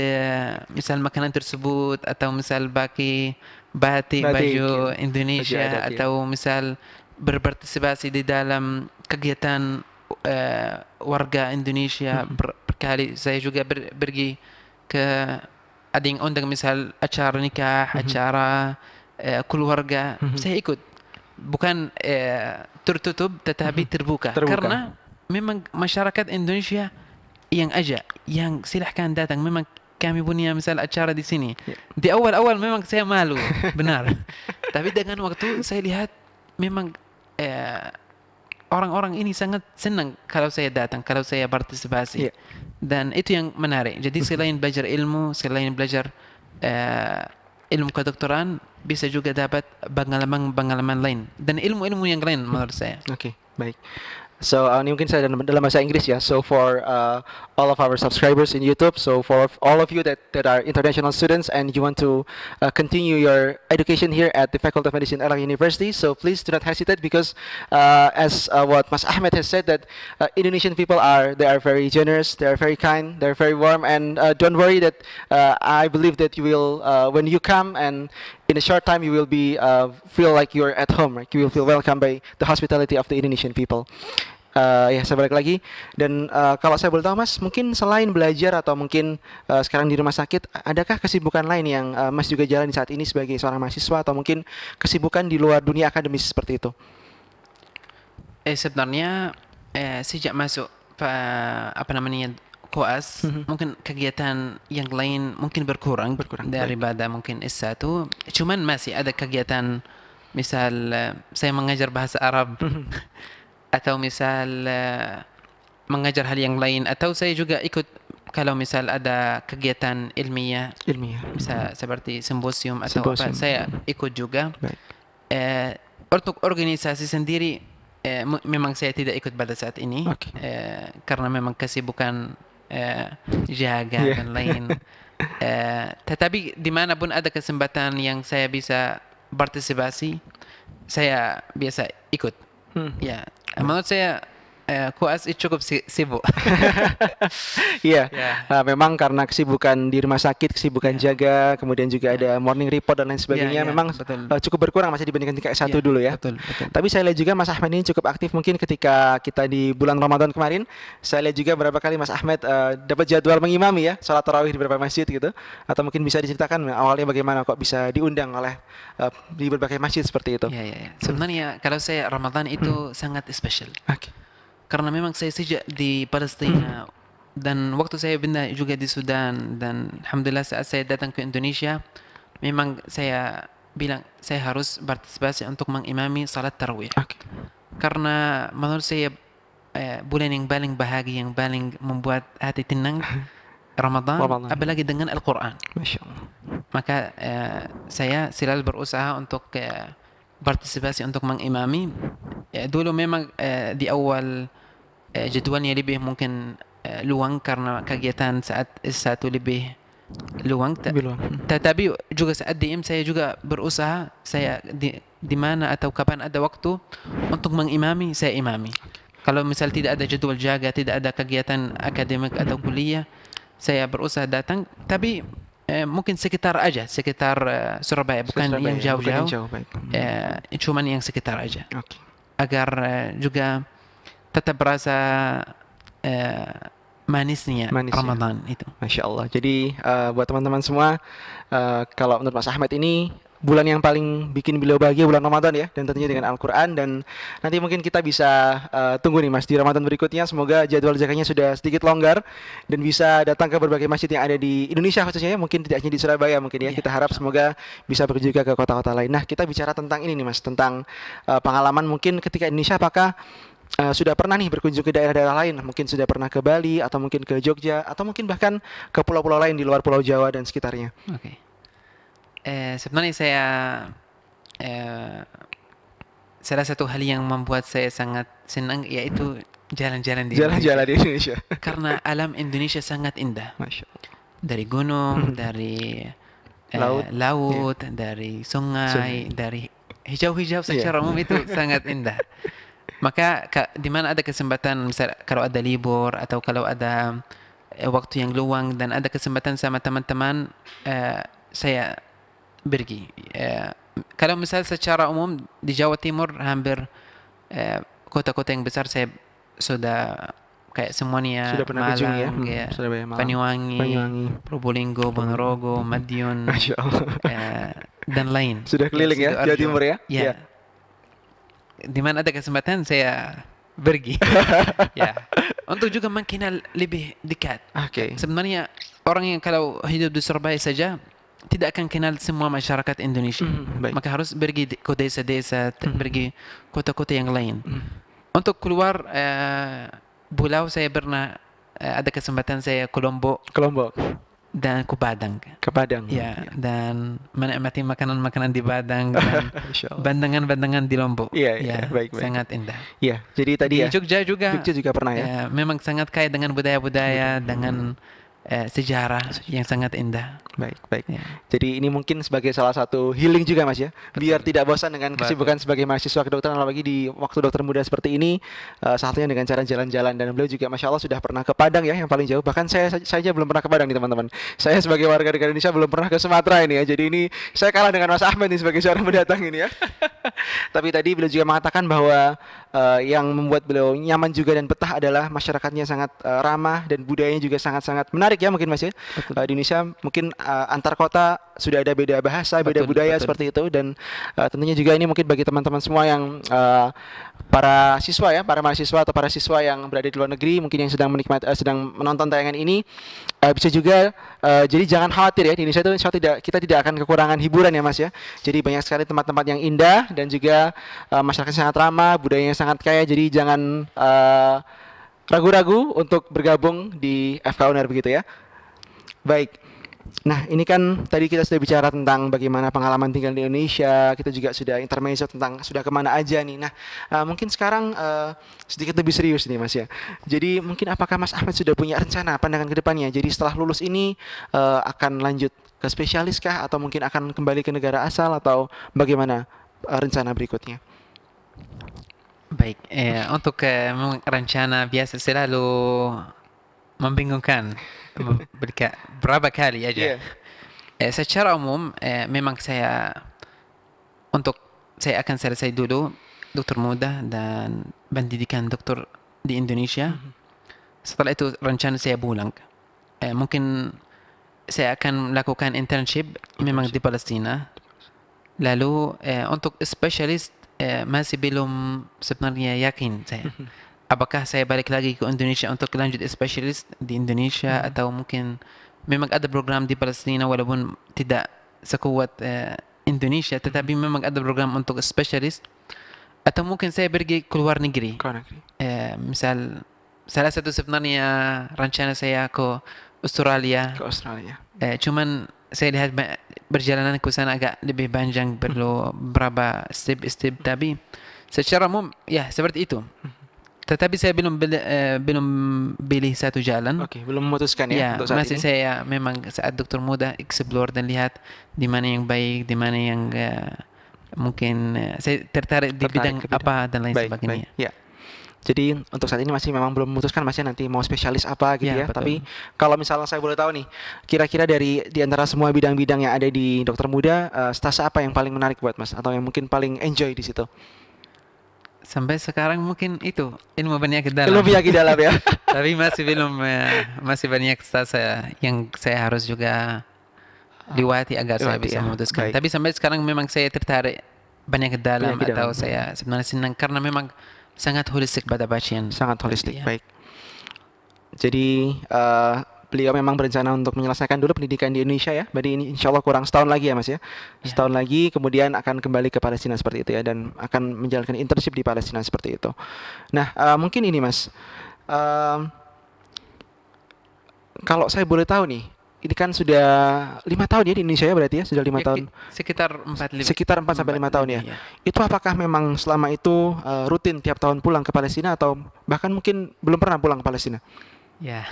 S2: misal makanan tersebut atau misal batik, baju
S1: ya.
S2: Indonesia
S1: Baju adat, ya.
S2: atau misal berpartisipasi di dalam kegiatan warga Indonesia. Berkali saya juga pergi ke ada yang undang misal acara nikah, acara keluarga, saya ikut. Bukan tertutup tetapi terbuka. Karena memang masyarakat Indonesia yang ajak, yang silahkan datang. Memang kami punya misal acara di sini. Di awal-awal memang saya malu, benar. Tapi dengan waktu saya lihat memang orang-orang ini sangat senang kalau saya datang, kalau saya partisipasi. Dan itu yang menarik. Jadi selain belajar ilmu, selain belajar ilmu kedokteran, bisa juga dapat pengalaman-pengalaman lain dan ilmu-ilmu yang lain menurut saya.
S1: Oke, baik. So ini mungkin saya dalam bahasa Inggris ya. So for all of our subscribers in YouTube, so for all of you that are international students and you want to continue your education here at the Faculty of Medicine Erlang University, so please do not hesitate because as what Mas Ahmed has said that Indonesian people are very generous, they are very kind, they're very warm, and don't worry that I believe that you will when you come and in a short time you will be feel like you're at home, right? You will feel welcome by the hospitality of the Indonesian people. Ya, saya balik lagi dan kalau saya boleh tahu Mas, mungkin selain belajar atau mungkin sekarang di rumah sakit, adakah kesibukan lain yang Mas juga jalani saat ini sebagai seorang mahasiswa atau mungkin kesibukan di luar dunia akademis seperti itu?
S2: Sebenarnya sejak masuk apa namanya koas, mungkin kegiatan yang lain mungkin berkurang daripada mungkin S1. Cuman masih ada kegiatan misal saya mengajar bahasa Arab atau misal mengajar hal yang lain, atau saya juga ikut kalau misal ada kegiatan ilmiah
S1: Ilmiah.
S2: bisa seperti simposium atau apa,
S1: Simposium.
S2: saya ikut juga.
S1: Baik.
S2: Untuk organisasi sendiri memang saya tidak ikut pada saat ini.
S1: Oke.
S2: Karena memang kesibukan jaga
S1: Iya.
S2: dan lain. Tetapi dimanapun ada kesempatan yang saya bisa partisipasi, saya biasa ikut. Ya, menurut saya Koas itu cukup sibuk.
S1: Iya,
S2: Ya.
S1: memang karena kesibukan di rumah sakit, kesibukan jaga, kemudian juga ada morning report dan lain sebagainya,
S2: Ya,
S1: memang
S2: betul.
S1: cukup berkurang masih dibandingkan tingkat S1
S2: Ya,
S1: dulu ya.
S2: betul, betul.
S1: Tapi saya lihat juga Mas Ahmed ini cukup aktif, mungkin ketika kita di bulan Ramadan kemarin, saya lihat juga berapa kali Mas Ahmed dapat jadwal mengimami ya, sholat tarawih di beberapa masjid gitu. Atau mungkin bisa diceritakan awalnya bagaimana kok bisa diundang oleh di berbagai masjid seperti itu.
S2: Ya. Sebenarnya kalau saya Ramadan itu sangat spesial.
S1: Oke.
S2: Karena memang saya sejak di Palestina dan waktu saya pindah juga di Sudan, dan alhamdulillah saat saya datang ke Indonesia memang saya bilang saya harus partisipasi untuk mengimami salat tarawih.
S1: Oke.
S2: Karena menurut saya bulan yang paling bahagia, yang paling membuat hati tenang Ramadan, apalagi dengan Al-Quran.
S1: Masya Allah.
S2: Maka saya selalu berusaha untuk partisipasi untuk mengimami. Dulu memang di awal jadwalnya lebih mungkin luang karena kegiatan saat S1 lebih luang. Tetapi juga saat DM saya juga berusaha, saya di mana atau kapan ada waktu untuk mengimami, saya imami. Kalau misal tidak ada jadwal jaga, tidak ada kegiatan akademik atau kuliah, saya berusaha datang. Tapi mungkin sekitar aja, sekitar Surabaya, bukan yang jauh-jauh. Cuman yang sekitar aja.
S1: Oke.
S2: Agar juga tetap berasa manisnya Ramadan itu.
S1: Masya Allah. Jadi buat teman-teman semua, kalau menurut Mas Ahmed ini bulan yang paling bikin beliau bahagia bulan Ramadan ya, dan tentunya dengan Al-Quran. Dan nanti mungkin kita bisa tunggu nih Mas di Ramadan berikutnya, semoga jadwal zakahnya sudah sedikit longgar dan bisa datang ke berbagai masjid yang ada di Indonesia khususnya ya, mungkin tidak hanya di Surabaya mungkin ya. Kita harap semoga bisa pergi juga ke kota-kota lain. Nah, kita bicara tentang ini nih Mas, tentang pengalaman mungkin ketika Indonesia, apakah sudah pernah nih berkunjung ke daerah-daerah lain, mungkin sudah pernah ke Bali atau mungkin ke Jogja atau mungkin bahkan ke pulau-pulau lain di luar Pulau Jawa dan sekitarnya.
S2: Oke. Sebenarnya saya salah satu hal yang membuat saya sangat senang yaitu jalan-jalan di
S1: Indonesia.
S2: Karena alam Indonesia sangat indah.
S1: Masya Allah.
S2: Dari gunung, dari laut, dari sungai, dari hijau-hijau secara umum itu sangat indah. Maka di mana ada kesempatan, misal kalau ada libur atau kalau ada waktu yang luang dan ada kesempatan sama teman-teman, saya pergi. Kalau misal secara umum di Jawa Timur hampir kota-kota yang besar saya sudah kayak semuanya,
S1: sudah pernah kunjungi ya?
S2: Kayak
S1: Surabaya, Malang,
S2: Banyuwangi, Probolinggo, Ponorogo, Madiun, dan lain.
S1: Sudah keliling ya Jawa Timur ya?
S2: Ya. Di mana ada kesempatan saya pergi. Ya. Untuk juga mengenal lebih dekat.
S1: Oke.
S2: Sebenarnya orang yang kalau hidup di Surabaya saja tidak akan kenal semua masyarakat Indonesia. Maka harus pergi ke desa-desa, pergi kota-kota yang lain. Untuk keluar pulau, saya pernah ada kesempatan saya ke Lombok dan ke Padang. Ya, dan menikmati makanan-makanan di Padang dan bandangan-bandangan di Lombok.
S1: Iya, baik.
S2: Sangat indah.
S1: Iya, jadi tadi
S2: di Jogja juga
S1: pernah ya.
S2: Memang sangat kaya dengan budaya-budaya, dengan sejarah yang sangat indah.
S1: Baik. Ya. Jadi ini mungkin sebagai salah satu healing juga Mas ya. Biar tidak bosan dengan kesibukan sebagai mahasiswa kedokteran, apalagi di waktu dokter muda seperti ini. Satunya dengan cara jalan-jalan, dan beliau juga Masya Allah sudah pernah ke Padang ya, yang paling jauh. Bahkan saya saja belum pernah ke Padang nih teman-teman. Saya sebagai warga negara Indonesia belum pernah ke Sumatera ini ya. Jadi ini saya kalah dengan Mas Ahmed nih sebagai seorang pendatang ini ya. Tapi tadi beliau juga mengatakan bahwa yang membuat beliau nyaman juga dan betah adalah masyarakatnya sangat ramah dan budayanya juga sangat-sangat menarik menarik ya mungkin Mas ya.
S2: Betul.
S1: Di Indonesia mungkin antar kota sudah ada beda bahasa, beda
S2: Betul,
S1: budaya
S2: betul.
S1: seperti itu, dan tentunya juga ini mungkin bagi teman-teman semua yang para siswa ya, para mahasiswa atau para siswa yang berada di luar negeri mungkin yang sedang menikmati sedang menonton tayangan ini, bisa juga jadi jangan khawatir ya, di Indonesia itu insya Allah kita tidak akan kekurangan hiburan ya Mas ya. Jadi banyak sekali tempat-tempat yang indah dan juga masyarakat sangat ramah, budayanya sangat kaya. Jadi jangan ragu-ragu untuk bergabung di FK UNER begitu ya. Baik. Nah, ini kan tadi kita sudah bicara tentang bagaimana pengalaman tinggal di Indonesia. Kita juga sudah intermezzo tentang sudah kemana aja nih. Nah, mungkin sekarang sedikit lebih serius nih Mas ya. Jadi mungkin apakah Mas Ahmed sudah punya rencana pandangan ke depannya? Jadi setelah lulus ini akan lanjut ke spesialis kah? Atau mungkin akan kembali ke negara asal? Atau bagaimana rencana berikutnya?
S2: Baik, untuk rencana biasa selalu membingungkan berapa kali aja.
S1: Iya.
S2: Secara umum, memang saya akan selesai dulu dokter muda dan pendidikan dokter di Indonesia. Setelah itu rencana saya pulang. Mungkin saya akan melakukan internship memang di Palestina. Lalu untuk spesialis masih belum sebenarnya yakin saya. Apakah saya balik lagi ke Indonesia untuk lanjut spesialis di Indonesia atau mungkin memang ada program di Palestina walaupun tidak sekuat Indonesia, tetapi memang ada program untuk spesialis, atau mungkin saya pergi ke luar negeri. Misal salah satu sebenarnya rencana saya ke Australia.
S1: Ke Australia.
S2: Cuman saya lihat perjalanan ke sana agak lebih panjang, perlu beberapa step, tapi secara umum ya seperti itu. Tetapi saya belum pilih satu jalan.
S1: Oke, belum memutuskan ya, untuk saat
S2: masih
S1: ini.
S2: saya memang saat dokter muda explore dan lihat di mana yang baik, di mana yang mungkin saya tertarik di bidang
S1: ke bidang.
S2: apa dan lain
S1: Baik,
S2: sebagainya.
S1: baik. Ya. Jadi untuk saat ini masih memang belum memutuskan Mas ya nanti mau spesialis apa gitu ya.
S2: Ya, betul.
S1: Tapi kalau misalnya saya boleh tahu nih, kira-kira di antara semua bidang-bidang yang ada di dokter muda, stase apa yang paling menarik buat Mas atau yang mungkin paling enjoy di situ?
S2: Sampai sekarang mungkin itu ilmu penyakit dalam.
S1: Ilmu penyakit dalam ya.
S2: Tapi masih belum masih banyak stase yang saya harus juga lewati agar saya
S1: Lewati
S2: bisa
S1: ya.
S2: memutuskan.
S1: Baik.
S2: Tapi sampai sekarang memang saya tertarik penyakit dalam
S1: Penyakit
S2: atau
S1: dalam.
S2: saya sebenarnya senang karena memang sangat holistik pada pasien.
S1: Sangat holistik,
S2: Ya.
S1: baik. Jadi beliau memang berencana untuk menyelesaikan dulu pendidikan di Indonesia ya. Berarti ini insya Allah kurang setahun lagi ya Mas ya. Setahun lagi kemudian akan kembali ke Palestina seperti itu ya, dan akan menjalankan internship di Palestina seperti itu. Nah mungkin ini Mas, kalau saya boleh tahu nih, ini kan sudah 5 tahun ya di Indonesia ya, berarti ya sudah 5 tahun.
S2: Sekitar
S1: 4 sampai 5 tahun ya.
S2: ya.
S1: Itu apakah memang selama itu rutin tiap tahun pulang ke Palestina atau bahkan mungkin belum pernah pulang ke Palestina?
S2: Ya.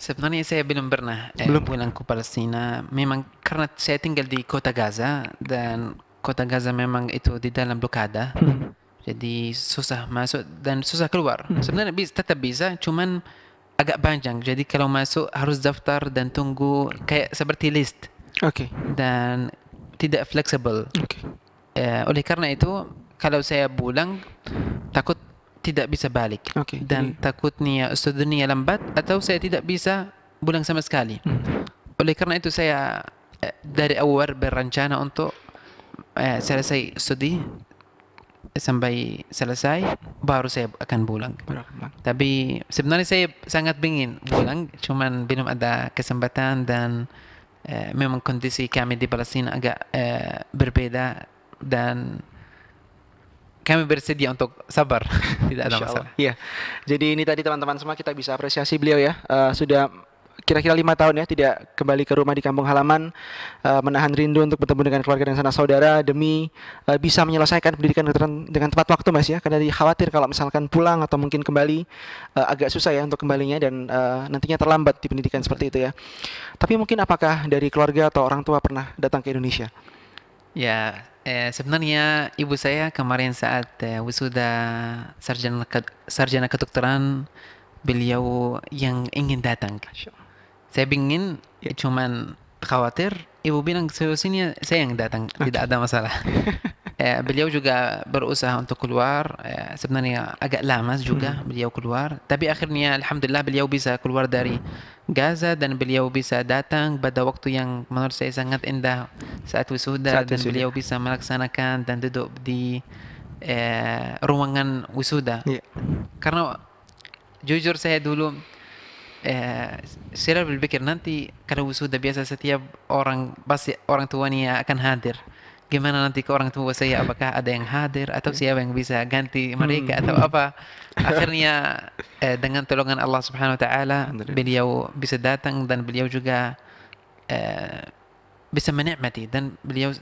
S2: Sebenarnya saya belum pernah
S1: Belum.
S2: pulang ke Palestina. Memang karena saya tinggal di kota Gaza dan kota Gaza memang itu di dalam blokada. Jadi susah masuk dan susah keluar. Sebenarnya tetap bisa, cuman agak panjang. Jadi kalau masuk harus daftar dan tunggu kayak seperti list
S1: Oke.
S2: dan tidak fleksibel.
S1: Oke.
S2: Oleh karena itu kalau saya pulang takut tidak bisa balik
S1: Oke,
S2: dan takutnya studinya lambat atau saya tidak bisa pulang sama sekali. Oleh karena itu saya dari awal berencana untuk selesai studi sampai selesai baru saya akan pulang. Tapi sebenarnya saya sangat ingin pulang, cuman belum ada kesempatan dan memang kondisi kami di Palestina agak berbeda dan kami bersedia untuk sabar. Tidak ada masalah.
S1: Iya. Jadi ini tadi teman-teman semua kita bisa apresiasi beliau ya. Sudah kira-kira 5 tahun ya tidak kembali ke rumah di kampung halaman, menahan rindu untuk bertemu dengan keluarga dan sanak saudara demi bisa menyelesaikan pendidikan kedokteran dengan tepat waktu Mas ya. Karena khawatir kalau misalkan pulang atau mungkin kembali agak susah ya untuk kembalinya dan nantinya terlambat di pendidikan seperti itu ya. Tapi mungkin apakah dari keluarga atau orang tua pernah datang ke Indonesia?
S2: Ya, sebenarnya ibu saya kemarin saat wisuda sarjana kedokteran, beliau yang ingin datang. Saya ingin, cuman khawatir. Ibu bilang sini saya yang datang, tidak ada masalah. beliau juga berusaha untuk keluar. Sebenarnya agak lama juga beliau keluar, tapi akhirnya alhamdulillah beliau bisa keluar dari Gaza dan beliau bisa datang pada waktu yang menurut saya sangat indah saat wisuda,
S1: Saat
S2: dan
S1: wisuda.
S2: beliau bisa melaksanakan dan duduk di ruangan wisuda.
S1: Iya.
S2: Karena jujur saya dulu saya berpikir nanti kalau wisuda biasa setiap orang pasti orang tuanya akan hadir. Gimana nanti ke orang tua saya, apakah ada yang hadir atau siapa yang bisa ganti mereka atau apa? Akhirnya dengan tolongan Allah Subhanahu wa taala
S1: Alhamdulillah.
S2: beliau bisa datang dan beliau juga eh, bisa menikmati, dan beliau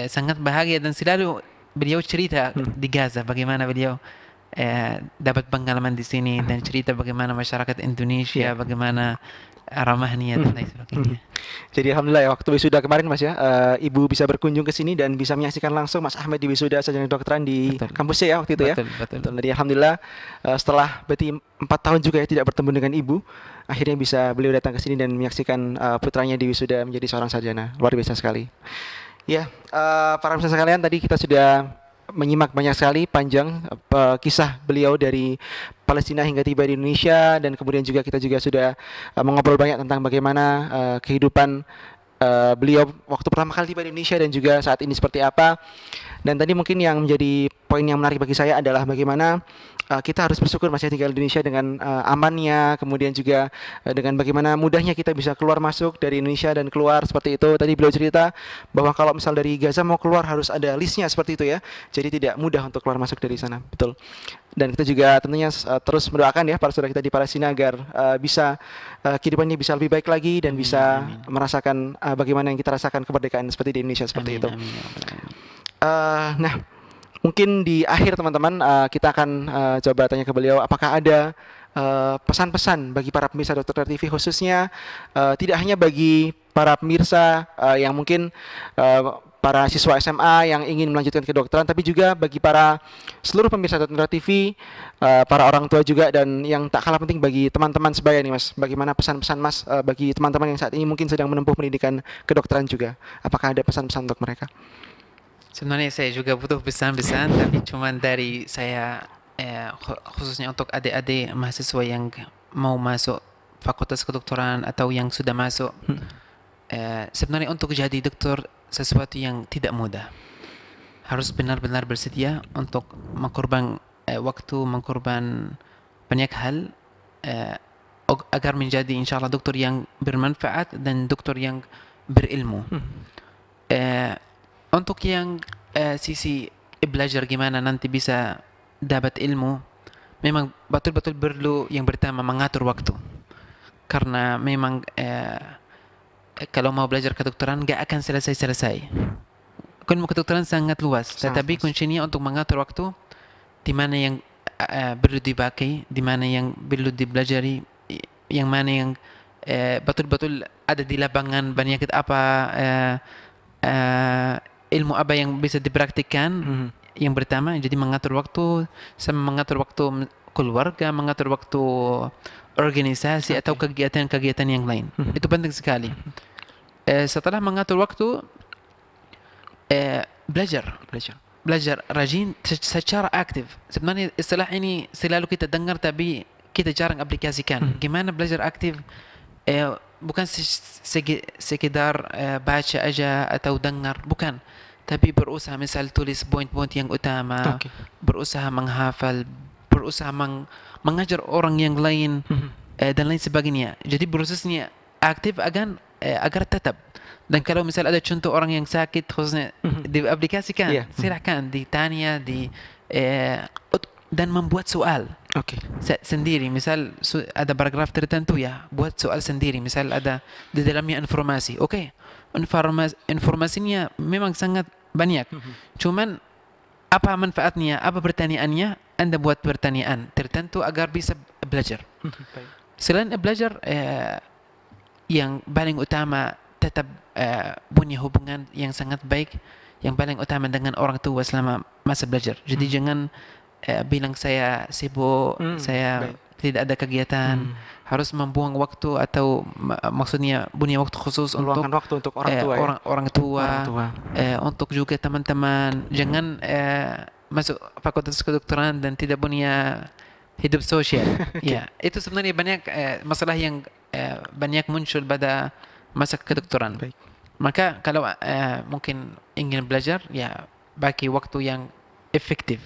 S2: sangat bahagia, dan selalu beliau cerita di Gaza bagaimana beliau dapat pengalaman di sini dan cerita bagaimana masyarakat Indonesia,
S1: Iya.
S2: bagaimana ramahnya dan lain sebagainya.
S1: Jadi alhamdulillah ya, waktu wisuda kemarin Mas ya, Ibu bisa berkunjung ke sini dan bisa menyaksikan langsung Mas Ahmed di wisuda sarjana kedokteran di
S2: Betul.
S1: kampusnya ya waktu itu ya.
S2: Betul.
S1: Jadi alhamdulillah setelah berarti 4 tahun juga ya tidak bertemu dengan Ibu, akhirnya bisa beliau datang ke sini dan menyaksikan putranya di wisuda menjadi seorang sarjana. Luar biasa sekali. Ya, para pemirsa sekalian, tadi kita sudah menyimak banyak sekali panjang kisah beliau dari Palestina hingga tiba di Indonesia, dan kemudian juga kita juga sudah mengobrol banyak tentang bagaimana kehidupan beliau waktu pertama kali tiba di Indonesia dan juga saat ini seperti apa. Dan tadi mungkin yang menjadi poin yang menarik bagi saya adalah bagaimana kita harus bersyukur masih tinggal di Indonesia dengan amannya, kemudian juga dengan bagaimana mudahnya kita bisa keluar masuk dari Indonesia dan keluar seperti itu. Tadi beliau cerita bahwa kalau misal dari Gaza mau keluar harus ada listnya seperti itu ya. Jadi tidak mudah untuk keluar masuk dari sana. Betul. Dan kita juga tentunya terus mendoakan ya para saudara kita di Palestina agar bisa kehidupannya bisa lebih baik lagi dan bisa
S2: Amin.
S1: merasakan bagaimana yang kita rasakan kemerdekaan seperti di Indonesia seperti itu.
S2: Amin, ya Rabbal Alamin.
S1: Nah, mungkin di akhir teman-teman kita akan coba tanya ke beliau apakah ada pesan-pesan bagi para pemirsa Dokter TV khususnya tidak hanya bagi para pemirsa yang mungkin para siswa SMA yang ingin melanjutkan kedokteran, tapi juga bagi para seluruh pemirsa Dokter TV, para orang tua juga, dan yang tak kalah penting bagi teman-teman sebaya nih Mas. Bagaimana pesan-pesan Mas bagi teman-teman yang saat ini mungkin sedang menempuh pendidikan kedokteran juga? Apakah ada pesan-pesan untuk mereka?
S2: Sebenarnya saya juga butuh pesan-pesan, tapi cuman dari saya khususnya untuk adik-adik mahasiswa yang mau masuk fakultas kedokteran atau yang sudah masuk. Sebenarnya untuk jadi dokter sesuatu yang tidak mudah. Harus benar-benar bersedia untuk mengkorban waktu, mengkorban banyak hal agar menjadi insya Allah dokter yang bermanfaat dan dokter yang berilmu. Untuk yang sisi belajar gimana nanti bisa dapat ilmu, memang betul-betul perlu yang pertama mengatur waktu. Karena memang kalau mau belajar kedokteran gak akan selesai-selesai. Ilmu kedokteran sangat luas, tetapi kuncinya untuk mengatur waktu, di mana yang perlu dipakai, di mana yang perlu dipelajari, yang mana yang betul-betul ada di lapangan, banyak apa ilmu apa yang bisa dipraktikkan. Yang pertama, jadi mengatur waktu, sama mengatur waktu keluarga, mengatur waktu organisasi atau kegiatan-kegiatan yang lain. Itu penting sekali. Setelah mengatur waktu, belajar rajin secara aktif. Sebenarnya istilah ini selalu kita dengar tapi kita jarang aplikasikan. Gimana belajar aktif? Bukan sekedar baca aja atau dengar, bukan. Tapi berusaha misal tulis poin-poin yang utama, berusaha menghafal, berusaha mengajar orang yang lain dan lain sebagainya. Jadi prosesnya aktif agar tetap. Dan kalau misal ada contoh orang yang sakit khususnya diaplikasikan, silahkan ditanya dan membuat soal sendiri. Misal ada paragraf tertentu ya, buat soal sendiri. Misal ada di dalamnya informasi, informasinya memang sangat banyak. Cuman apa manfaatnya, apa pertanyaannya, Anda buat pertanyaan tertentu agar bisa belajar. Selain belajar, yang paling utama tetap punya hubungan yang sangat baik, yang paling utama dengan orang tua selama masa belajar. Jadi jangan bilang saya sibuk, saya tidak ada kegiatan. harus membuang waktu atau maksudnya punya waktu khusus untuk
S1: Meluangkan waktu untuk orang tua ya.
S2: orang tua,
S1: Orang tua.
S2: untuk juga teman-teman. Jangan masuk fakultas kedokteran dan tidak punya hidup sosial. Ya, itu sebenarnya banyak masalah yang banyak muncul pada masa kedokteran.
S1: Baik.
S2: Maka kalau mungkin ingin belajar, ya bagi waktu yang efektif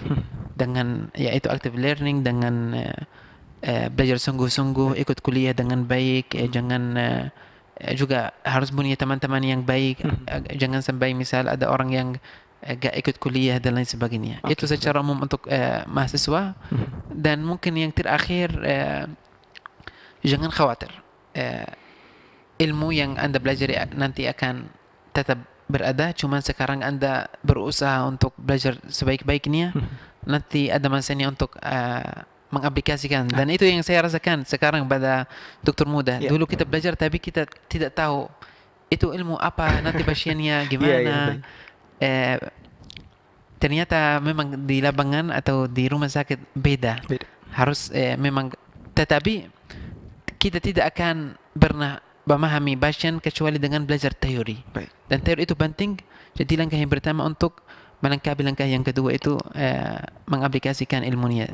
S2: dengan yaitu active learning, dengan belajar sungguh-sungguh, ikut kuliah dengan baik, jangan juga harus punya teman-teman yang baik, jangan sampai misal ada orang yang gak ikut kuliah dan lain sebagainya. Itu secara umum untuk mahasiswa. Dan mungkin yang terakhir, jangan khawatir, ilmu yang Anda belajar nanti akan tetap berada, cuma sekarang Anda berusaha untuk belajar sebaik-baiknya, nanti ada masanya untuk mengaplikasikan. Dan itu yang saya rasakan sekarang pada dokter muda. Dulu kita belajar tapi kita tidak tahu itu ilmu apa, nanti pasiennya gimana. Ternyata memang di lapangan atau di rumah sakit beda. Harus memang, tetapi kita tidak akan pernah memahami pasien kecuali dengan belajar teori. Dan teori itu penting. Jadi langkah yang pertama untuk melengkapi langkah yang kedua itu mengaplikasikan ilmunya.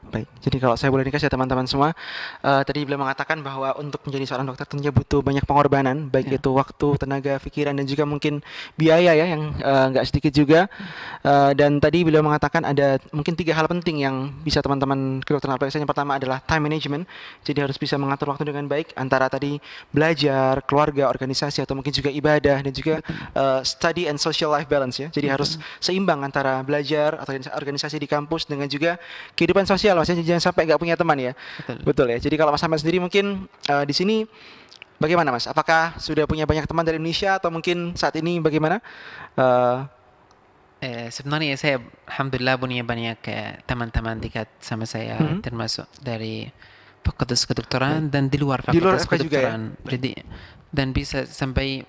S1: Baik, jadi kalau saya boleh dikasih teman-teman semua, tadi beliau mengatakan bahwa untuk menjadi seorang dokter tentunya butuh banyak pengorbanan, baik itu waktu, tenaga, pikiran, dan juga mungkin biaya ya yang nggak sedikit juga. Dan tadi beliau mengatakan ada mungkin 3 hal penting yang bisa teman-teman kedokteran aplikasikan. Yang pertama adalah time management, jadi harus bisa mengatur waktu dengan baik antara tadi belajar, keluarga, organisasi, atau mungkin juga ibadah, dan juga study and social life balance ya. Jadi harus seimbang antara belajar atau organisasi di kampus dengan juga kehidupan sosial. Maksudnya jangan sampai nggak punya teman ya. Betul ya. Jadi kalau Mas Ahmad sendiri mungkin di sini bagaimana Mas? Apakah sudah punya banyak teman dari Indonesia atau mungkin saat ini bagaimana?
S2: Sebenarnya saya alhamdulillah punya banyak teman-teman dekat sama saya, termasuk dari fakultas kedokteran dan di luar fakultas kedokteran. Jadi dan bisa sampai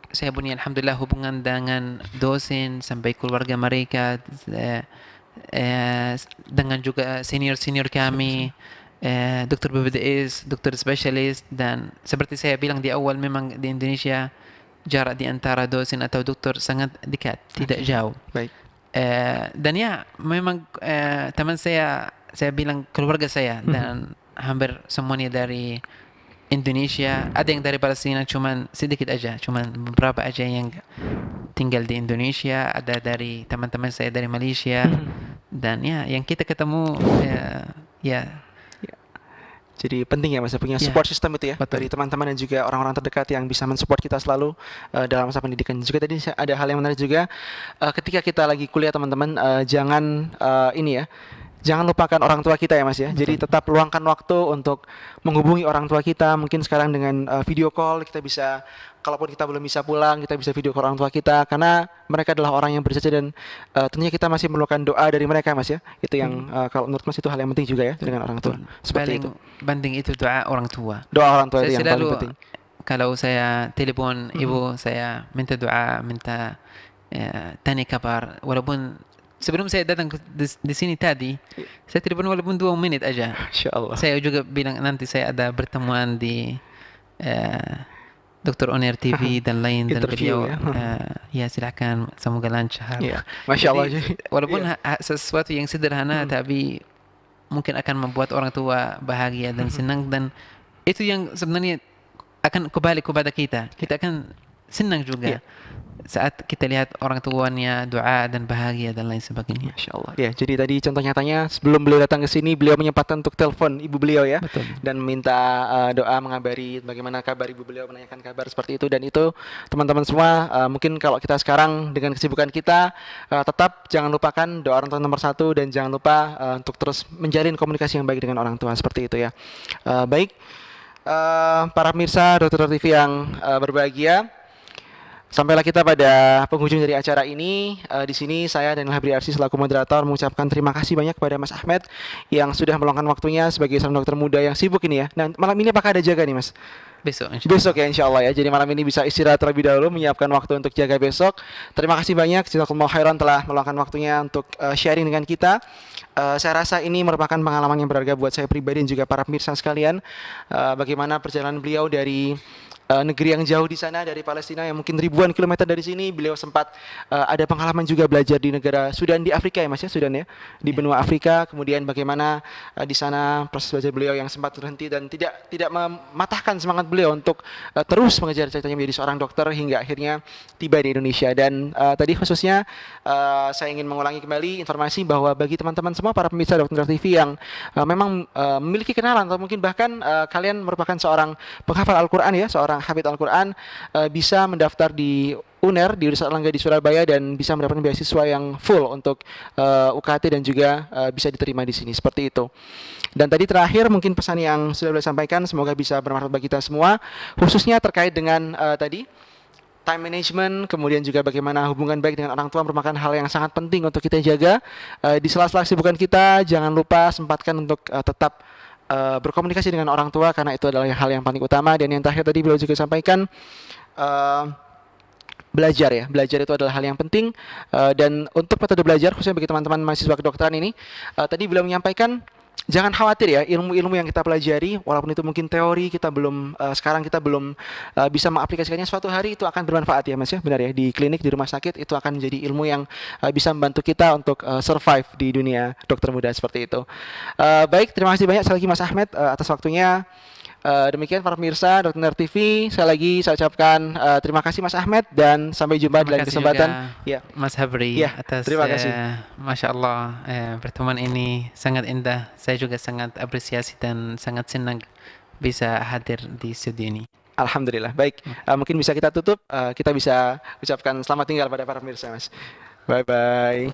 S2: saya punya alhamdulillah hubungan dengan dosen sampai keluarga mereka, dengan juga senior kami, dokter BPDS, dokter spesialis. Dan seperti saya bilang di awal, memang di Indonesia jarak di antara dosen atau dokter sangat dekat, tidak jauh.
S1: Baik.
S2: Dan ya memang teman saya bilang keluarga saya, dan hampir semuanya dari Indonesia. Ada yang dari Palestina, cuman sedikit aja, cuman beberapa aja yang tinggal di Indonesia. Ada dari teman-teman saya dari Malaysia. Dan ya yang kita ketemu
S1: jadi penting ya Mas punya support system itu ya, dari teman-teman dan juga orang-orang terdekat yang bisa mensupport kita selalu dalam masa pendidikan. Juga tadi ada hal yang menarik juga, ketika kita lagi kuliah teman-teman, jangan jangan lupakan orang tua kita ya Mas ya. Jadi tetap luangkan waktu untuk menghubungi orang tua kita. Mungkin sekarang dengan video call kita bisa, kalaupun kita belum bisa pulang, kita bisa video call orang tua kita, karena mereka adalah orang yang berjasa, dan tentunya kita masih memerlukan doa dari mereka Mas ya. Itu yang kalau menurut Mas itu hal yang penting juga ya dengan orang tua. Seperti itu.
S2: Penting itu doa orang tua.
S1: Doa orang tua itu yang paling penting.
S2: Kalau saya telepon ibu saya, minta doa, minta tanya kabar, walaupun sebelum saya datang di sini tadi, saya telepon walaupun 2 menit aja.
S1: Insyaallah.
S2: Saya juga bilang nanti saya ada pertemuan di Dr. Oner TV dan lain, dan beliau ya silakan, semoga lancar.
S1: Masya Allah.
S2: Jadi, walaupun sesuatu yang sederhana, tapi mungkin akan membuat orang tua bahagia dan senang, dan itu yang sebenarnya akan kembali kepada kita. Kita akan senang juga saat kita lihat orang tuanya doa dan bahagia dan lain sebagainya.
S1: Masya Allah. Ya, jadi tadi contoh nyatanya sebelum beliau datang ke sini, beliau menyempatkan untuk telepon ibu beliau ya.
S2: Betul.
S1: Dan minta doa, mengabari bagaimana kabar ibu beliau, menanyakan kabar seperti itu. Dan itu teman-teman semua, mungkin kalau kita sekarang dengan kesibukan kita, tetap jangan lupakan doa orang tua nomor 1, dan jangan lupa untuk terus menjalin komunikasi yang baik dengan orang tua, seperti itu ya. Baik, para pemirsa Dokter TV yang berbahagia, sampailah kita pada penghujung dari acara ini. Di sini saya dan Habri Arsi selaku moderator mengucapkan terima kasih banyak kepada Mas Ahmed yang sudah meluangkan waktunya sebagai seorang dokter muda yang sibuk ini ya. Nah, malam ini apakah ada jaga nih Mas?
S2: besok insya
S1: Besok
S2: Allah.
S1: ya insya Allah ya. Jadi malam ini bisa istirahat terlebih dahulu, menyiapkan waktu untuk jaga besok. Terima kasih banyak Jazakumullah khairan telah meluangkan waktunya untuk sharing dengan kita. Saya rasa ini merupakan pengalaman yang berharga buat saya pribadi dan juga para pemirsa sekalian. Bagaimana perjalanan beliau dari negeri yang jauh di sana, dari Palestina yang mungkin ribuan kilometer dari sini. Beliau sempat ada pengalaman juga belajar di negara Sudan di Afrika ya Mas ya, Sudan ya, di benua Afrika. Kemudian bagaimana di sana proses belajar beliau yang sempat terhenti dan tidak mematahkan semangat beliau untuk terus mengejar cita-citanya menjadi seorang dokter hingga akhirnya tiba di Indonesia. Dan tadi khususnya saya ingin mengulangi kembali informasi bahwa bagi teman-teman semua para pemirsa Dokter TV yang memang memiliki kenalan atau mungkin bahkan kalian merupakan seorang penghafal Al-Quran ya, seorang hafid Al-Quran, bisa mendaftar di UNER di Universitas Erlangga di Surabaya dan bisa mendapatkan beasiswa yang full untuk UKT dan juga bisa diterima di sini seperti itu. Dan tadi terakhir mungkin pesan yang sudah beliau sampaikan semoga bisa bermanfaat bagi kita semua, khususnya terkait dengan tadi time management, kemudian juga bagaimana hubungan baik dengan orang tua merupakan hal yang sangat penting untuk kita jaga. Di sela-sela kesibukan kita jangan lupa sempatkan untuk tetap berkomunikasi dengan orang tua karena itu adalah hal yang paling utama. Dan yang terakhir tadi beliau juga sampaikan belajar ya, belajar itu adalah hal yang penting. Dan untuk metode belajar khususnya bagi teman-teman mahasiswa kedokteran ini, tadi beliau menyampaikan jangan khawatir ya, ilmu-ilmu yang kita pelajari walaupun itu mungkin teori, kita belum sekarang kita belum bisa mengaplikasikannya, suatu hari itu akan bermanfaat ya Mas ya, benar ya, di klinik, di rumah sakit itu akan menjadi ilmu yang bisa membantu kita untuk survive di dunia dokter muda seperti itu. Baik, terima kasih banyak sekali lagi Mas Ahmed atas waktunya. Demikian para pemirsa Dokter TV, saya ucapkan terima kasih Mas Ahmed dan sampai jumpa di
S2: Terima
S1: lain
S2: kasih
S1: kesempatan.
S2: juga
S1: Ya,
S2: Mas Habri
S1: ya,
S2: atas
S1: terima kasih.
S2: Masya Allah pertemuan ini sangat indah. Saya juga sangat apresiasi dan sangat senang bisa hadir di studio ini.
S1: Alhamdulillah. Baik, mungkin bisa kita tutup. Kita bisa ucapkan selamat tinggal pada para pemirsa Mas. Bye bye.